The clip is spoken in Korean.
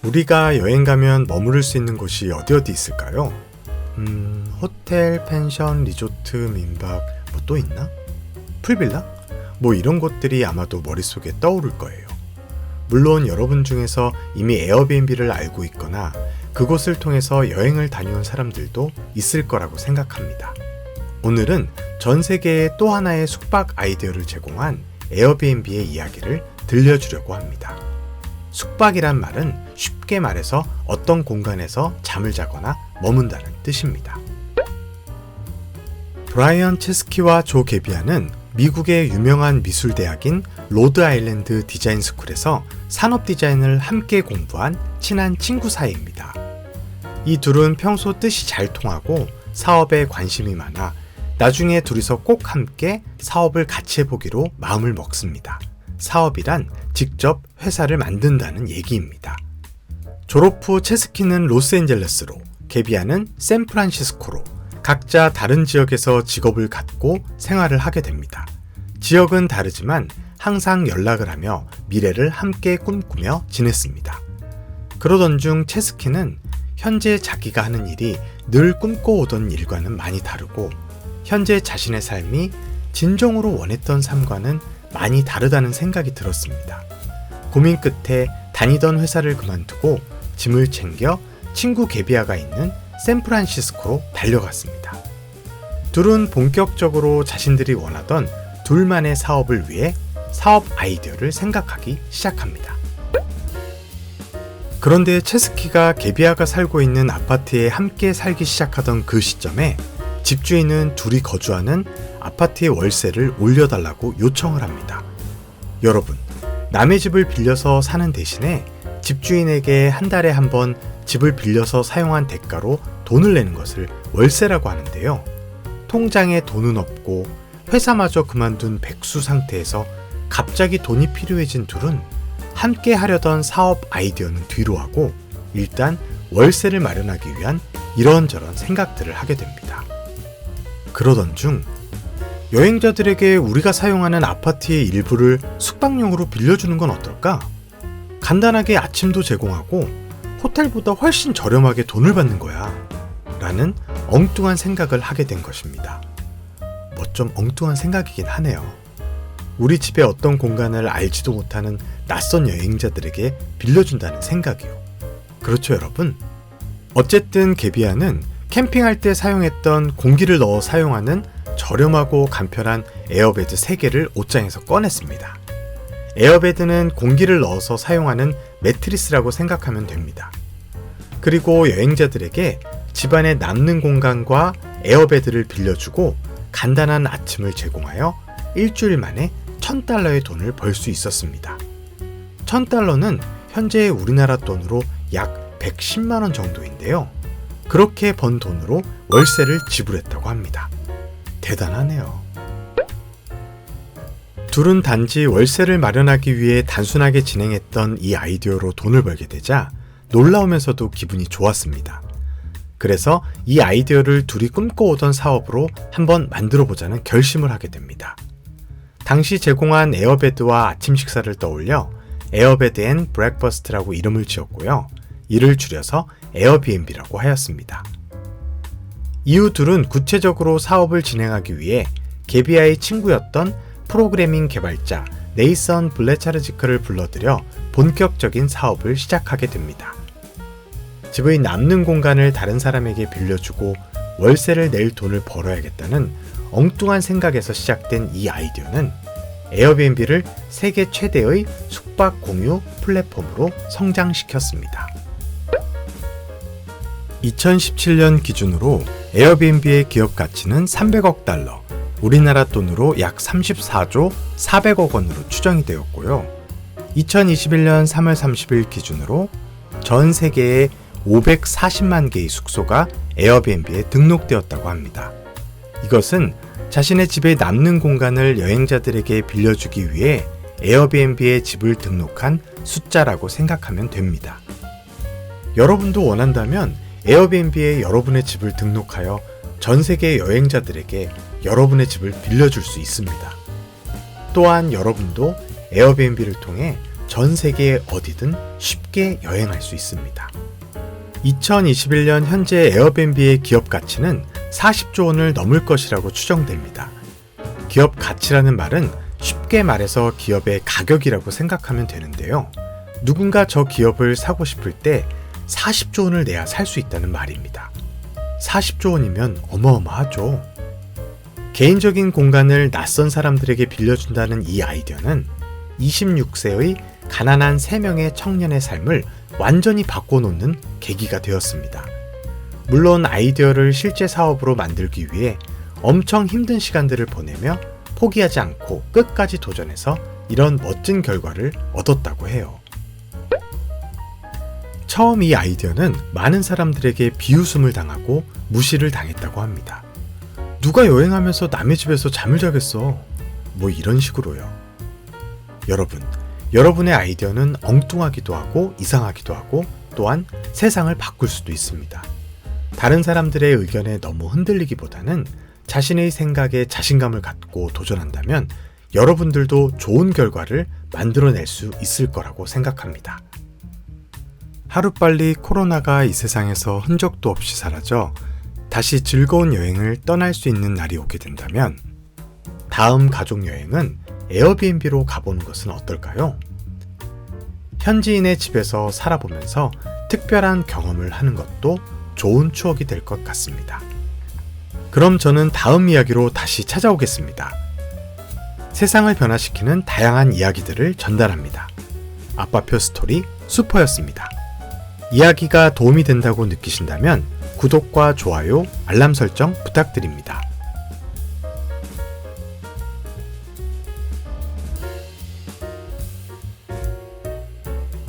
우리가 여행 가면 머무를 수 있는 곳이 어디 있을까요? 호텔, 펜션, 리조트, 민박, 뭐 또 있나? 풀빌라? 뭐 이런 곳들이 아마도 머릿속에 떠오를 거예요. 물론 여러분 중에서 이미 에어비앤비를 알고 있거나 그곳을 통해서 여행을 다녀온 사람들도 있을 거라고 생각합니다. 오늘은 전 세계의 또 하나의 숙박 아이디어를 제공한 에어비앤비의 이야기를 들려주려고 합니다. 숙박이란 말은 쉽게 말해서 어떤 공간에서 잠을 자거나 머문다는 뜻입니다. 브라이언 체스키와 조 게비아는 미국의 유명한 미술대학인 로드아일랜드 디자인 스쿨에서 산업 디자인을 함께 공부한 친한 친구 사이입니다. 이 둘은 평소 뜻이 잘 통하고 사업에 관심이 많아 나중에 둘이서 꼭 함께 사업을 같이 해보기로 마음을 먹습니다. 사업이란 직접 회사를 만든다는 얘기입니다. 졸업 후 체스키는 로스앤젤레스로, 게비아는 샌프란시스코로 각자 다른 지역에서 직업을 갖고 생활을 하게 됩니다. 지역은 다르지만 항상 연락을 하며 미래를 함께 꿈꾸며 지냈습니다. 그러던 중 체스키는 현재 자기가 하는 일이 늘 꿈꿔오던 일과는 많이 다르고 현재 자신의 삶이 진정으로 원했던 삶과는 많이 다르다는 생각이 들었습니다. 고민 끝에 다니던 회사를 그만두고 짐을 챙겨 친구 게비아가 있는 샌프란시스코로 달려갔습니다. 둘은 본격적으로 자신들이 원하던 둘만의 사업을 위해 사업 아이디어를 생각하기 시작합니다. 그런데 체스키가 게비아가 살고 있는 아파트에 함께 살기 시작하던 그 시점에 집주인은 둘이 거주하는 아파트의 월세를 올려달라고 요청을 합니다. 여러분, 남의 집을 빌려서 사는 대신에 집주인에게 한 달에 한 번 집을 빌려서 사용한 대가로 돈을 내는 것을 월세라고 하는데요. 통장에 돈은 없고 회사마저 그만둔 백수 상태에서 갑자기 돈이 필요해진 둘은 함께 하려던 사업 아이디어는 뒤로 하고 일단 월세를 마련하기 위한 이런저런 생각들을 하게 됩니다. 그러던 중 여행자들에게 우리가 사용하는 아파트의 일부를 숙박용으로 빌려주는 건 어떨까? 간단하게 아침도 제공하고 호텔보다 훨씬 저렴하게 돈을 받는 거야 라는 엉뚱한 생각을 하게 된 것입니다. 뭐 좀 엉뚱한 생각이긴 하네요. 우리 집의 어떤 공간을 알지도 못하는 낯선 여행자들에게 빌려준다는 생각이요. 그렇죠, 여러분? 어쨌든 게비아는 캠핑할 때 사용했던 공기를 넣어 사용하는 저렴하고 간편한 에어베드 3개를 옷장에서 꺼냈습니다. 에어베드는 공기를 넣어서 사용하는 매트리스라고 생각하면 됩니다. 그리고 여행자들에게 집안에 남는 공간과 에어베드를 빌려주고 간단한 아침을 제공하여 일주일 만에 $1,000의 돈을 벌 수 있었습니다. $1,000는 현재 우리나라 돈으로 약 110만원 정도인데요. 그렇게 번 돈으로 월세를 지불했다고 합니다. 대단하네요. 둘은 단지 월세를 마련하기 위해 단순하게 진행했던 이 아이디어로 돈을 벌게 되자 놀라우면서도 기분이 좋았습니다. 그래서 이 아이디어를 둘이 꿈꿔오던 사업으로 한번 만들어보자는 결심을 하게 됩니다. 당시 제공한 에어베드와 아침 식사를 떠올려 에어베드 앤 브렉퍼스트라고 이름을 지었고요. 이를 줄여서 에어비앤비라고 하였습니다. 이후 둘은 구체적으로 사업을 진행하기 위해 게비아의 친구였던 프로그래밍 개발자 네이선 블레차르지크를 불러들여 본격적인 사업을 시작하게 됩니다. 집의 남는 공간을 다른 사람에게 빌려주고 월세를 낼 돈을 벌어야겠다는 엉뚱한 생각에서 시작된 이 아이디어는 에어비앤비를 세계 최대의 숙박 공유 플랫폼으로 성장시켰습니다. 2017년 기준으로 에어비앤비의 기업 가치는 $300억, 우리나라 돈으로 약 34조 400억 원으로 추정이 되었고요. 2021년 3월 30일 기준으로 전 세계에 540만 개의 숙소가 에어비앤비에 등록되었다고 합니다. 이것은 자신의 집에 남는 공간을 여행자들에게 빌려주기 위해 에어비앤비에 집을 등록한 숫자라고 생각하면 됩니다. 여러분도 원한다면 에어비앤비에 여러분의 집을 등록하여 전 세계 여행자들에게 여러분의 집을 빌려줄 수 있습니다. 또한 여러분도 에어비앤비를 통해 전 세계 어디든 쉽게 여행할 수 있습니다. 2021년 현재 에어비앤비의 기업 가치는 40조 원을 넘을 것이라고 추정됩니다. 기업 가치라는 말은 쉽게 말해서 기업의 가격이라고 생각하면 되는데요. 누군가 저 기업을 사고 싶을 때 40조 원을 내야 살 수 있다는 말입니다. 40조 원이면 어마어마하죠. 개인적인 공간을 낯선 사람들에게 빌려준다는 이 아이디어는 26세의 가난한 3명의 청년의 삶을 완전히 바꿔놓는 계기가 되었습니다. 물론 아이디어를 실제 사업으로 만들기 위해 엄청 힘든 시간들을 보내며 포기하지 않고 끝까지 도전해서 이런 멋진 결과를 얻었다고 해요. 처음 이 아이디어는 많은 사람들에게 비웃음을 당하고 무시를 당했다고 합니다. 누가 여행하면서 남의 집에서 잠을 자겠어? 뭐 이런 식으로요. 여러분의 아이디어는 엉뚱하기도 하고 이상하기도 하고 또한 세상을 바꿀 수도 있습니다. 다른 사람들의 의견에 너무 흔들리기보다는 자신의 생각에 자신감을 갖고 도전한다면 여러분들도 좋은 결과를 만들어낼 수 있을 거라고 생각합니다. 하루빨리 코로나가 이 세상에서 흔적도 없이 사라져 다시 즐거운 여행을 떠날 수 있는 날이 오게 된다면 다음 가족여행은 에어비앤비로 가보는 것은 어떨까요? 현지인의 집에서 살아보면서 특별한 경험을 하는 것도 좋은 추억이 될 것 같습니다. 그럼 저는 다음 이야기로 다시 찾아오겠습니다. 세상을 변화시키는 다양한 이야기들을 전달합니다. 아빠표 스토리 슈퍼였습니다. 이야기가 도움이 된다고 느끼신다면 구독과 좋아요, 알람 설정 부탁드립니다.